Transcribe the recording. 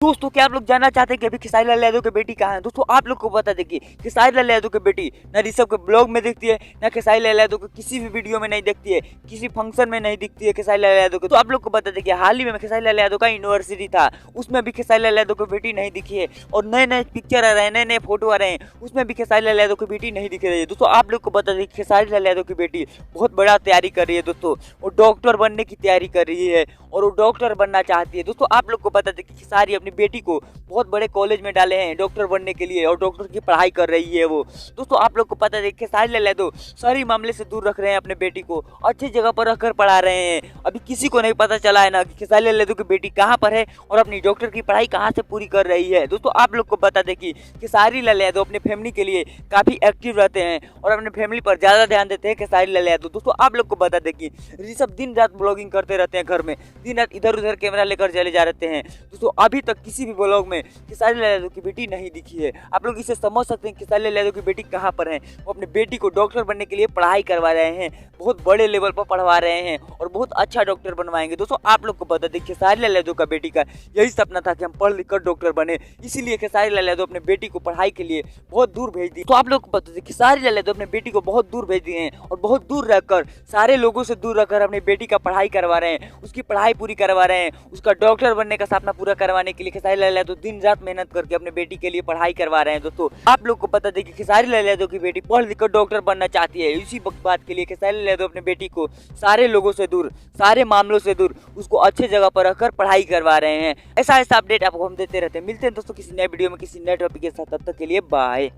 दोस्तों क्या आप लोग जानना चाहते हैं कि अभी खेसारी लाल यादव की बेटी कहाँ है? दोस्तों आप लोग को बता दें कि खेसारी लाल यादव की बेटी ना ऋषभ के ब्लॉग में दिखती है, ना खेसारी लाल यादव को किसी भी वीडियो में नहीं दिखती है, किसी फंक्शन में नहीं दिखती है खेसारी लाल यादव को। तो आप लोग को बता दें कि हाल ही में खेसारी लाल यादव का यूनिवर्सिटी था, उसमें भी खेसारी लाल यादव की बेटी नहीं दिखी है और नए नए पिक्चर आ रहे हैं, नए नए फोटो आ रहे हैं, उसमें भी खेसारी लाल यादव की बेटी नहीं दिख रही है। दोस्तों आप लोग को बता दें खेसारी लाल यादव की बेटी बहुत बड़ा तैयारी कर रही है। दोस्तों वो डॉक्टर बनने की तैयारी कर रही है और वो डॉक्टर बनना चाहती है। दोस्तों आप लोग को बता दें कि खेसारी अपनी बेटी को बहुत बड़े कॉलेज में डाले हैं डॉक्टर बनने के लिए और डॉक्टर की पढ़ाई कर रही है वो। दोस्तों आप लोग को पता है खेसारी लाल यादव सारी मामले से दूर रख रहे हैं अपने बेटी को, अच्छी जगह पर रखकर पढ़ा रहे हैं। अभी किसी को नहीं पता चला है ना कि खेसारी लाल यादव की बेटी कहाँ पर है और अपनी डॉक्टर की पढ़ाई कहाँ से पूरी कर रही है। दोस्तों आप लोग को बता दें कि खेसारी लाल यादव अपनी फैमिली के लिए काफी एक्टिव रहते हैं और अपने फैमिली पर ज्यादा ध्यान देते हैं खेसारी लाल यादव। दोस्तों आप लोग को बता दें कि ऋषभ दिन रात ब्लॉगिंग करते रहते हैं, घर में दिन रात इधर उधर कैमरा लेकर चले जा रहते हैं। दोस्तों अभी तक किसी भी ब्लॉग में खेसारी लाल यादव की बेटी नहीं दिखी है। आप लोग इसे समझ सकते हैं खेसारी लाल यादव की बेटी कहाँ पर है। वो अपने बेटी को डॉक्टर बनने के लिए पढ़ाई करवा रहे हैं, बहुत बड़े लेवल पर पढ़वा रहे हैं और बहुत अच्छा डॉक्टर बनवाएंगे। दोस्तों आप लोग को बता दें खेसारी लाल यादव का बेटी का यही सपना था कि हम पढ़ लिख कर डॉक्टर बने, इसीलिए खेसारी लाल यादव अपने बेटी को पढ़ाई के लिए बहुत दूर भेज दी। तो आप लोग को बता दें खेसारी लाल यादव अपने बेटी को बहुत दूर भेज दिए हैं और बहुत दूर रहकर सारे लोगों से दूर रहकर अपनी बेटी का पढ़ाई करवा रहे हैं, उसकी पढ़ाई पूरी करवा रहे हैं, उसका डॉक्टर बनने का सपना पूरा करवाने के लिए खेसारी लाल यादव दिन रात मेहनत करके अपने बेटी के लिए पढ़ाई करवा रहे हैं। दोस्तों आप लोग को बता दें कि खेसारी लाल यादव की बेटी पढ़ लिख कर डॉक्टर बनना चाहती है। इसी बात के लिए खेसारी लाल यादव अपने बेटी को सारे लोगों से दूर, सारे मामलों से दूर, उसको अच्छे जगह पर रखकर पढ़ाई करवा रहे हैं। ऐसा अपडेट आपको हम देते रहते हैं। मिलते हैं दोस्तों किसी नए वीडियो में किसी नए टॉपिक के साथ, तब तक के लिए बाय।